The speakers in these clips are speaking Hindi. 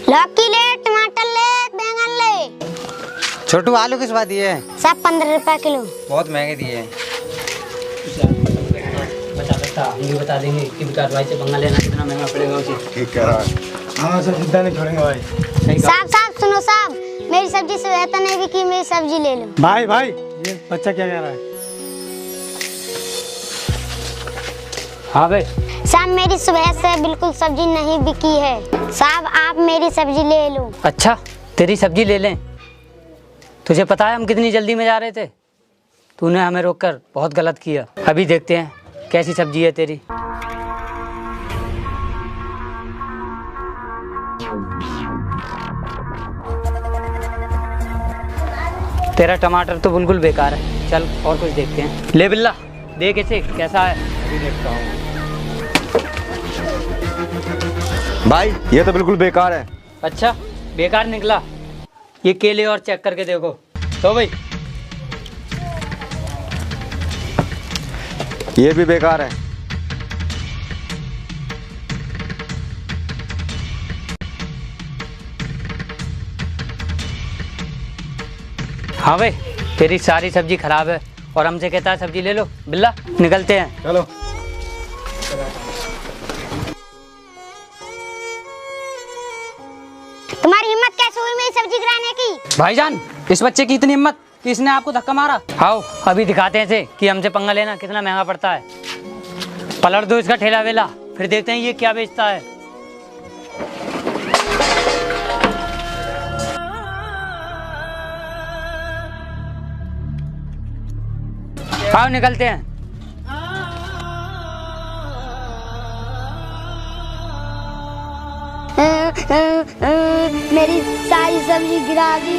लौकी ले, टमाटर ले, बैंगन ले। छोटू आलू किस बात दिए हैं? सब 15 रुपए किलो। बहुत महंगे दिए हैं। हम भी बता देंगे कि विकास भाई से पंगा लेना कितना महंगा पड़ेगा उसे। ठीक कह रहा है। हाँ सर, सीधा नहीं छोड़ेंगे भाई। साहब साहब सुनो साहब, मेरी सब्जी से बेहतर नहीं बिकी, मेरी सब्जी ले लो। भाई भाई, ये बच्चा क्या कह रहा है? हाँ भाई। साहब मेरी सुबह से बिल्कुल सब्जी नहीं बिकी है। साहब आप मेरी सब्जी ले लो। अच्छा तेरी सब्जी ले लें। तुझे पता है हम कितनी जल्दी में जा रहे थे? तूने हमें रोककर बहुत गलत किया। अभी देखते हैं कैसी सब्जी है तेरी। तेरा टमाटर तो बिल्कुल बेकार है। चल और कुछ देखते हैं। ले बिल्ला देख इसे कैसा है। अभी देखता हूँ। भाई ये तो बिल्कुल बेकार है। अच्छा बेकार निकला। ये केले और चेक करके देखो। तो भाई ये भी बेकार है। हाँ भाई तेरी सारी सब्जी खराब है और हमसे कहता है सब्जी ले लो। बिल्ला निकलते हैं। चलो। तुम्हारी हिम्मत कैसे हुई मेरी सब्जी गिराने की? भाईजान इस बच्चे की इतनी हिम्मत कि इसने आपको धक्का मारा। आओ अभी दिखाते हैं इसे कि हमसे पंगा लेना कितना महंगा पड़ता है। पलट दो इसका ठेला वेला, फिर देखते हैं ये क्या बेचता है। आओ निकलते हैं। मेरी सारी सब्जी गिरा दी।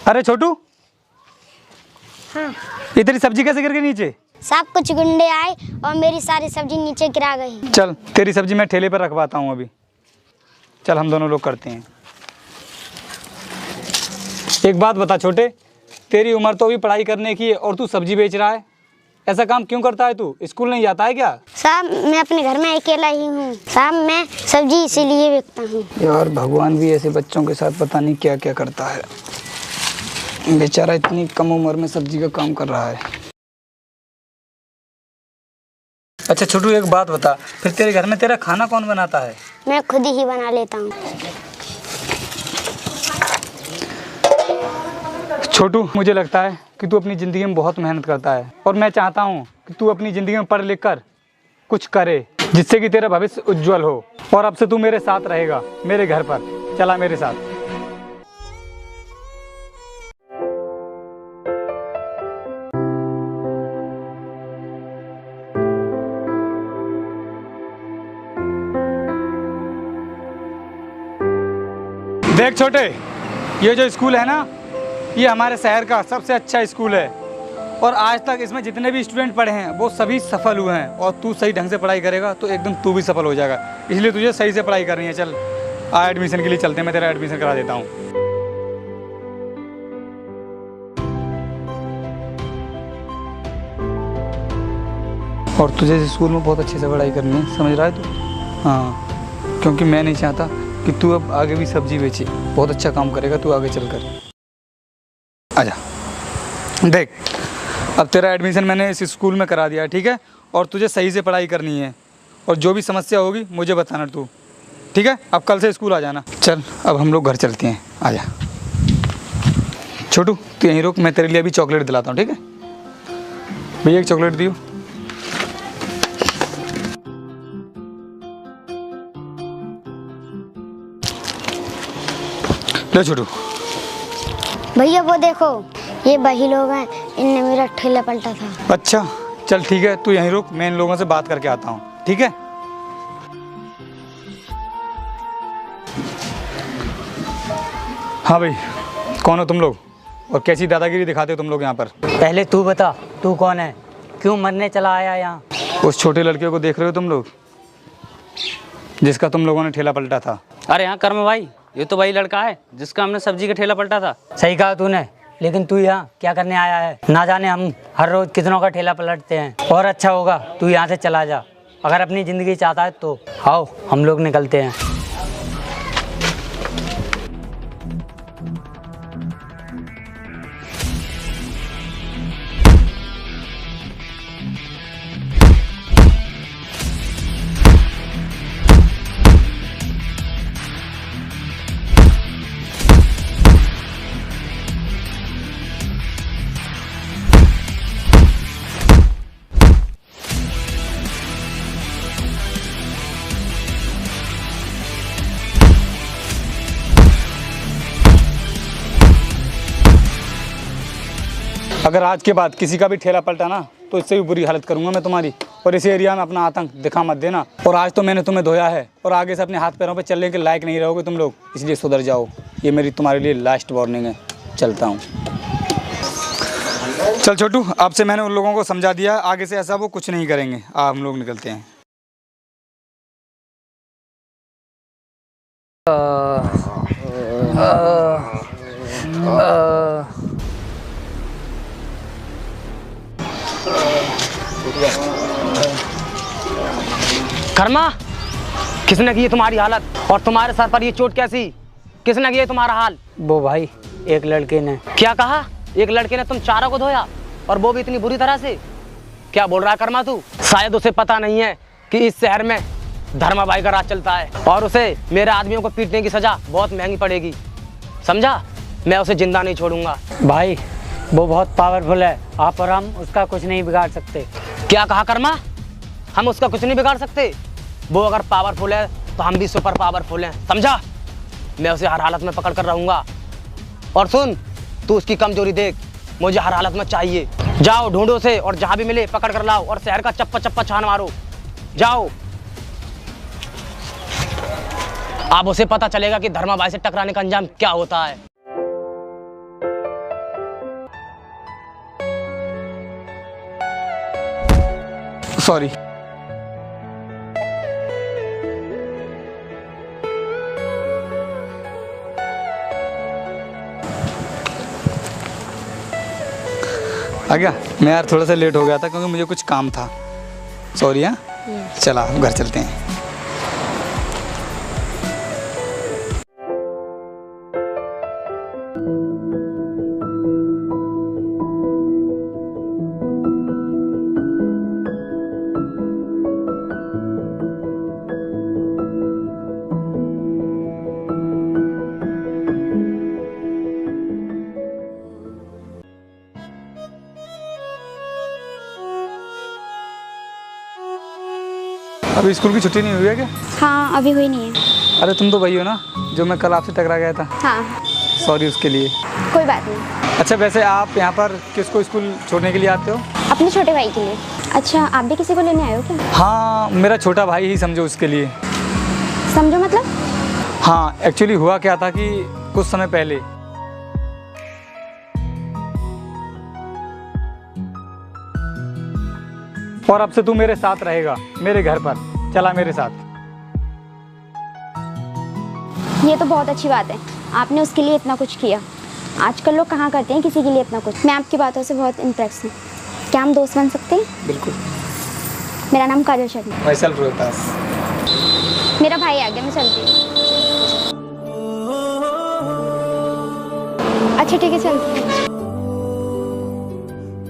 अरे छोटू, हाँ ये तेरी सब्जी कैसे गिर गई नीचे? साहब कुछ गुंडे आए और मेरी सारी सब्जी नीचे गिरा गई। चल तेरी सब्जी मैं ठेले पर रखवाता हूँ अभी। चल हम दोनों लोग करते हैं। एक बात बता छोटे, तेरी उम्र तो अभी पढ़ाई करने की है और तू सब्जी बेच रहा है। ऐसा काम क्यों करता है तू? स्कूल नहीं जाता है क्या? साहब मैं अपने घर में अकेला ही हूँ। साहब मैं सब्जी इसीलिए बेचता हूँ। यार भगवान भी ऐसे बच्चों के साथ पता नहीं क्या क्या करता है। बेचारा इतनी कम उम्र में सब्जी का काम कर रहा है। अच्छा छोटू एक बात बता, फिर तेरे घर में तेरा खाना कौन बनाता है? मैं खुद ही बना लेता हूँ। छोटू मुझे लगता है कि तू अपनी ज़िंदगी में बहुत मेहनत करता है और मैं चाहता हूँ कि तू अपनी ज़िंदगी में पढ़ लिख कर कुछ करे जिससे कि तेरा भविष्य उज्जवल हो। और अब से तू मेरे साथ रहेगा मेरे घर पर। चला मेरे साथ। देख छोटे, ये जो स्कूल है ना, ये हमारे शहर का सबसे अच्छा स्कूल है और आज तक इसमें जितने भी स्टूडेंट पढ़े हैं वो सभी सफल हुए हैं। और तू सही ढंग से पढ़ाई करेगा तो एकदम तू भी सफल हो जाएगा। इसलिए तुझे सही से पढ़ाई करनी है। चल आ एडमिशन के लिए चलते हैं, मैं तेरा एडमिशन करा देता हूँ। और तुझे इस स्कूल में बहुत अच्छे से पढ़ाई करनी है, समझ रहा है तू? हाँ, क्योंकि मैं नहीं चाहता कि तू अब आगे भी सब्जी बेचे। बहुत अच्छा काम करेगा तू आगे चलकर। आजा देख, अब तेरा एडमिशन मैंने इस स्कूल में करा दिया है, ठीक है? और तुझे सही से पढ़ाई करनी है और जो भी समस्या होगी मुझे बताना तू, ठीक है? अब कल से स्कूल आ जाना। चल अब हम लोग घर चलते हैं। आजा छोटू, तू यहीं रुक, मैं तेरे लिए अभी चॉकलेट दिलाता हूँ, ठीक है? भैया एक चॉकलेट दियो। ले छोटू। भैया वो देखो, ये वही लोग हैं, इनने मेरा ठेला पलटा था। अच्छा चल ठीक है, तू यहीं रुक, मैं इन लोगों से बात करके आता हूँ, ठीक है। हाँ भाई, कौन हो तुम लोग और कैसी दादागिरी दिखाते हो तुम लोग यहाँ पर? पहले तू बता, तू कौन है, क्यों मरने चला आया यहाँ? उस छोटे लड़के को देख रहे हो तुम लोग, जिसका तुम लोगों ने ठेला पलटा था? अरे हाँ कर्म भाई, ये तो वही लड़का है जिसका हमने सब्जी का ठेला पलटा था। सही कहा तूने, लेकिन तू यहाँ क्या करने आया है? ना जाने हम हर रोज कितनों का ठेला पलटते हैं। और अच्छा होगा तू यहाँ से चला जा, अगर अपनी ज़िंदगी चाहता है तो। आओ हम लोग निकलते हैं। अगर आज के बाद किसी का भी ठेला पलटा ना तो इससे भी बुरी हालत करूंगा मैं तुम्हारी। और इस एरिया में अपना आतंक दिखा मत देना। और आज तो मैंने तुम्हें धोया है और आगे से अपने हाथ पैरों पे चलने के लायक नहीं रहोगे तुम लोग, इसलिए सुधर जाओ। ये मेरी तुम्हारे लिए लास्ट वार्निंग है। चलता हूँ। चल छोटू, आपसे मैंने उन लोगों को समझा दिया, आगे से ऐसा वो कुछ नहीं करेंगे। हम लोग निकलते हैं। कर्मा, किसने की तुम्हारी हालत और तुम्हारे सर पर ये चोट कैसी? किसने किया तुम्हारा हाल? वो भाई एक लड़के ने। क्या कहा? एक लड़के ने तुम चारों को धोया और वो भी इतनी बुरी तरह से? क्या बोल रहा है कर्मा तू? शायद उसे पता नहीं है कि इस शहर में धर्मा भाई का राज चलता है और उसे मेरे आदमियों को पीटने की सजा बहुत महंगी पड़ेगी, समझा? मैं उसे जिंदा नहीं छोड़ूंगा। भाई वो बहुत पावरफुल है, आप और हम उसका कुछ नहीं बिगाड़ सकते। क्या कहा कर्मा? हम उसका कुछ नहीं बिगाड़ सकते? वो अगर पावरफुल है तो हम भी सुपर पावरफुल हैं, समझा? मैं उसे हर हालत में पकड़ कर रहूंगा। और सुन, तू उसकी कमजोरी देख, मुझे हर हालत में चाहिए। जाओ ढूंढो उसे और जहां भी मिले पकड़ कर लाओ और शहर का चप्पा चप्पा छान मारो। जाओ। अब उसे पता चलेगा कि धर्मा भाई से टकराने का अंजाम क्या होता है। सॉरी। आ गया? मैं यार थोड़ा सा लेट हो गया था क्योंकि मुझे कुछ काम था। सॉरी। हाँ चला, घर चलते हैं। अभी स्कूल की छुट्टी नहीं हुई है क्या? हाँ अभी हुई नहीं है। अरे तुम तो वही हो ना जो मैं कल आपसे टकरा गया था। हाँ सॉरी उसके लिए। कोई बात नहीं। अच्छा वैसे आप यहाँ पर किसको स्कूल छोड़ने के लिए आते हो? अपने छोटे भाई के लिए। अच्छा आप भी किसी को लेने आए हो क्या? हाँ मेरा छोटा भाई ही समझो उसके लिए। समझो मतलब? हाँ एक्चुअली हुआ क्या था कि कुछ समय पहले और अब से तू मेरे साथ रहेगा मेरे घर पर। चला मेरे साथ। ये तो बहुत अच्छी बात है, आपने उसके लिए इतना कुछ किया। आजकल लोग कहाँ करते हैं किसी के लिए इतना कुछ। मैं आपकी बातों से बहुत इम्प्रेस हूँ। क्या हम दोस्त बन सकते हैं? बिल्कुल। मेरा नाम काजल शर्मा। माइसेल्फ रोहतास। मेरा भाई आ गया, मैं चलती हूँ। अच्छा ठीक है चलते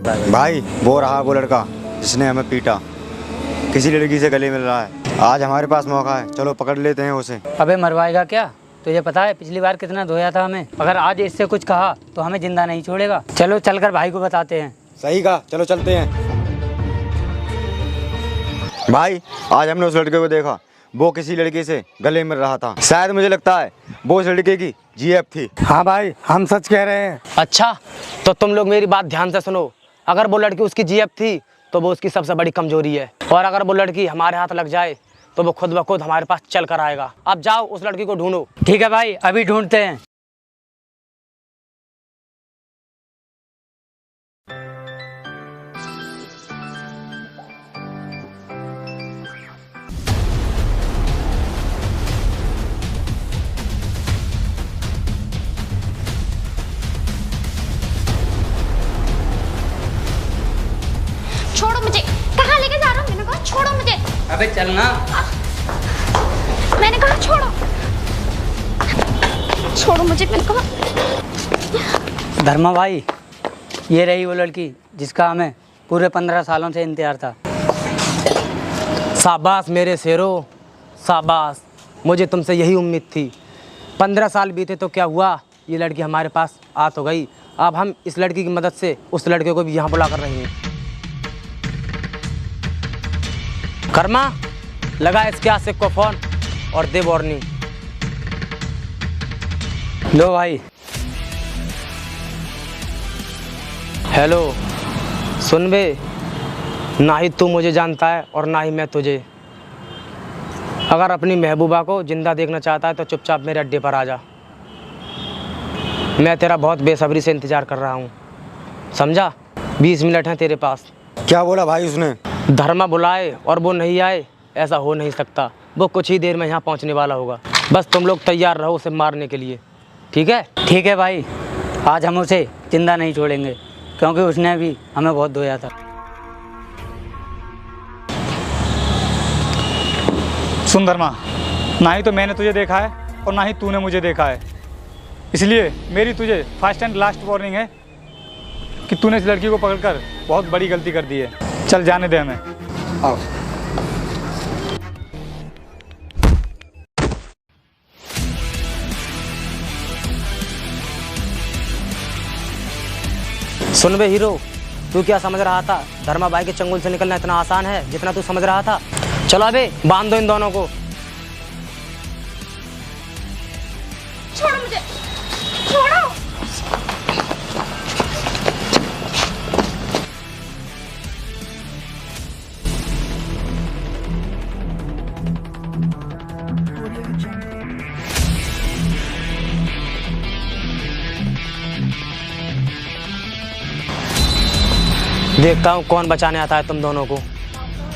हैं। भाई वो रहा वो लड़का जिसने हमें पीटा, किसी लड़की से गले मिल रहा है। आज हमारे पास मौका है, चलो पकड़ लेते हैं उसे। अबे मरवाएगा क्या? तुझे पता है पिछली बार कितना धोया था हमें? अगर आज इससे कुछ कहा तो हमें जिंदा नहीं छोड़ेगा। चलो चलकर भाई को बताते हैं। सही कहा, चलो चलते हैं। भाई आज हमने उस लड़के को देखा, वो किसी लड़की से गले मिल रहा था। शायद मुझे लगता है वो उस लड़के की जीएफ थी। हाँ भाई, हम सच कह रहे हैं। अच्छा, तो तुम लोग मेरी बात ध्यान से सुनो। अगर वो लड़की उसकी जीएफ थी तो वो उसकी सबसे बड़ी कमजोरी है, और अगर वो लड़की हमारे हाथ लग जाए तो वो खुद ब खुद हमारे पास चल कर आएगा। अब जाओ उस लड़की को ढूंढो। ठीक है भाई, अभी ढूंढते हैं। छोड़ो मुझे, कहाँ लेके जा रहा हो? मैंने कहा छोड़ो मुझे। अबे चलना। मैंने कहा छोड़ो, छोड़ो मुझे, मैंने कहा। धर्मा भाई, ये रही वो लड़की जिसका हमें पूरे 15 सालों से इंतजार था। शाबाश मेरे शेरों, शाबाश। मुझे तुमसे यही उम्मीद थी। 15 साल बीते तो क्या हुआ, ये लड़की हमारे पास आ तो गई। अब हम इस लड़की की मदद से उस लड़के को भी यहाँ बुला कर रहे हैं। कर्मा, लगा इसके आशिक को फोन और दे वार्निंग। लो भाई। हेलो, सुन बे, ना ही तू मुझे जानता है और ना ही मैं तुझे। अगर अपनी महबूबा को जिंदा देखना चाहता है तो चुपचाप मेरे अड्डे पर आ जा। मैं तेरा बहुत बेसब्री से इंतज़ार कर रहा हूँ, समझा? 20 मिनट हैं तेरे पास। क्या बोला भाई उसने? धर्मा बुलाए और वो नहीं आए, ऐसा हो नहीं सकता। वो कुछ ही देर में यहाँ पहुँचने वाला होगा। बस तुम लोग तैयार रहो उसे मारने के लिए, ठीक है? ठीक है भाई, आज हम उसे जिंदा नहीं छोड़ेंगे, क्योंकि उसने भी हमें बहुत धोया था। सुन धर्मा, ना ही तो मैंने तुझे देखा है और ना ही तूने मुझे देखा है, इसलिए मेरी तुझे फर्स्ट एंड लास्ट वार्निंग है कि तूने इस लड़की को पकड़कर बहुत बड़ी गलती कर दी है। चल जाने दे हमें। आओ। सुन बे हीरो, तू क्या समझ रहा था धर्मा बाई के चंगुल से निकलना इतना आसान है जितना तू समझ रहा था? चलो अबे बांध दो इन दोनों को। छोड़ो मुझे, छोड़ो। देखता हूँ कौन बचाने आता है तुम दोनों को।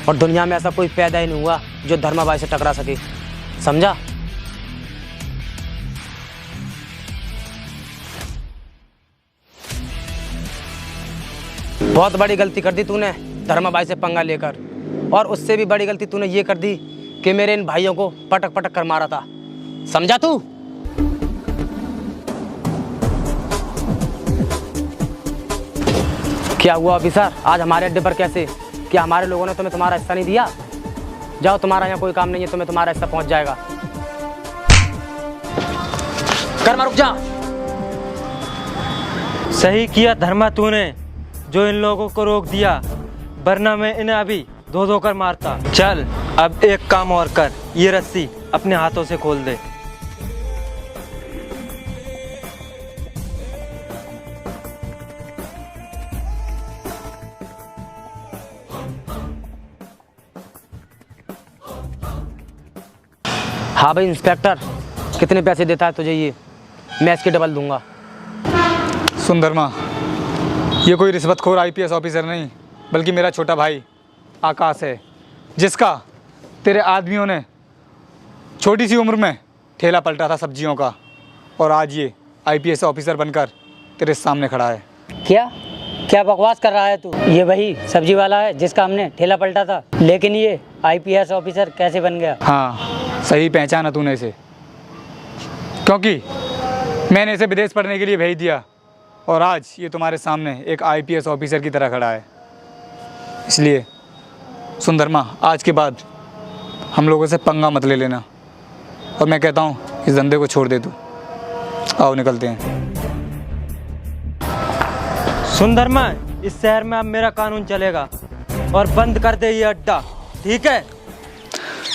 और दुनिया में ऐसा कोई पैदा ही नहीं हुआ जो धर्मा बाई से टकरा सके, समझा? बहुत बड़ी गलती कर दी तूने धर्मा बाई से पंगा लेकर, और उससे भी बड़ी गलती तूने ये कर दी कि मेरे इन भाइयों को पटक पटक कर मारा था, समझा तू? क्या हुआ ऑफिसर, आज हमारे अड्डे पर कैसे? क्या हमारे लोगों ने तुम्हें तुम्हारा हिस्सा नहीं दिया? जाओ, तुम्हारा यहाँ कोई काम नहीं है, तुम्हें तुम्हारा हिस्सा पहुंच जाएगा। कर्मा रुक जा। सही किया धर्मा तूने, जो इन लोगों को रोक दिया, वरना मैं इन्हें अभी धो धो कर मारता। चल अब एक काम और कर, ये रस्सी अपने हाथों से खोल दे। हाँ भाई इंस्पेक्टर, कितने पैसे देता है तुझे ये? मैं इसके डबल दूंगा। सुन धर्मा, ये कोई रिश्वतखोर आईपीएस ऑफिसर नहीं, बल्कि मेरा छोटा भाई आकाश है, जिसका तेरे आदमियों ने छोटी सी उम्र में ठेला पलटा था सब्जियों का, और आज ये आईपीएस ऑफिसर बनकर तेरे सामने खड़ा है। क्या क्या बकवास कर रहा है तू? ये वही सब्जी वाला है जिसका हमने ठेला पलटा था, लेकिन ये आईपीएस ऑफिसर कैसे बन गया? हाँ, सही पहचाना तूने इसे, क्योंकि मैंने इसे विदेश पढ़ने के लिए भेज दिया और आज ये तुम्हारे सामने एक आईपीएस ऑफिसर की तरह खड़ा है। इसलिए सुन धर्मा, आज के बाद हम लोगों से पंगा मत ले लेना, और मैं कहता हूँ इस धंधे को छोड़ दे तू। आओ निकलते हैं। सुन धर्मा, इस शहर में अब मेरा कानून चलेगा और बंद कर दे ये अड्डा, ठीक है?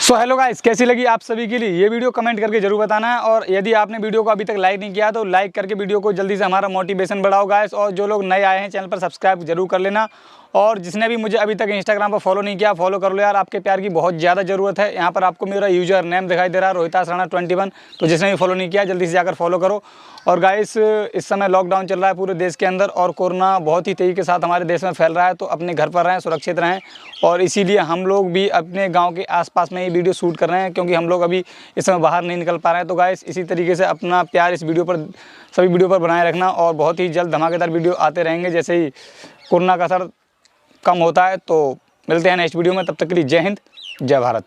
सो हेलो गाइस, कैसी लगी आप सभी के लिए ये वीडियो कमेंट करके जरूर बताना है। और यदि आपने वीडियो को अभी तक लाइक नहीं किया तो लाइक करके वीडियो को जल्दी से हमारा मोटिवेशन बढ़ाओ गाइस। और जो लोग नए आए हैं चैनल पर सब्सक्राइब जरूर कर लेना। और जिसने भी मुझे अभी तक इंस्टाग्राम पर फॉलो नहीं किया फॉलो कर लो यार, आपके प्यार की बहुत ज़्यादा ज़रूरत है। यहाँ पर आपको मेरा यूज़र नेम दिखाई दे रहा है रोहितास राणा 21। तो जिसने भी फॉलो नहीं किया जल्दी से जाकर फॉलो करो। और गाइस इस समय लॉकडाउन चल रहा है पूरे देश के अंदर और कोरोना बहुत ही तेज़ी के साथ हमारे देश में फैल रहा है। तो अपने घर पर रहें, सुरक्षित रहें। और इसीलिए हम लोग भी अपने गांव के आसपास में ही वीडियो शूट कर रहे हैं क्योंकि हम लोग अभी इस समय बाहर नहीं निकल पा रहे हैं। तो गाइस इसी तरीके से अपना प्यार इस वीडियो पर सभी वीडियो पर बनाए रखना। और बहुत ही जल्द धमाकेदार वीडियो आते रहेंगे जैसे ही कोरोना का असर कम होता है। तो मिलते हैं नेक्स्ट वीडियो में, तब तक के लिए जय हिंद जय भारत।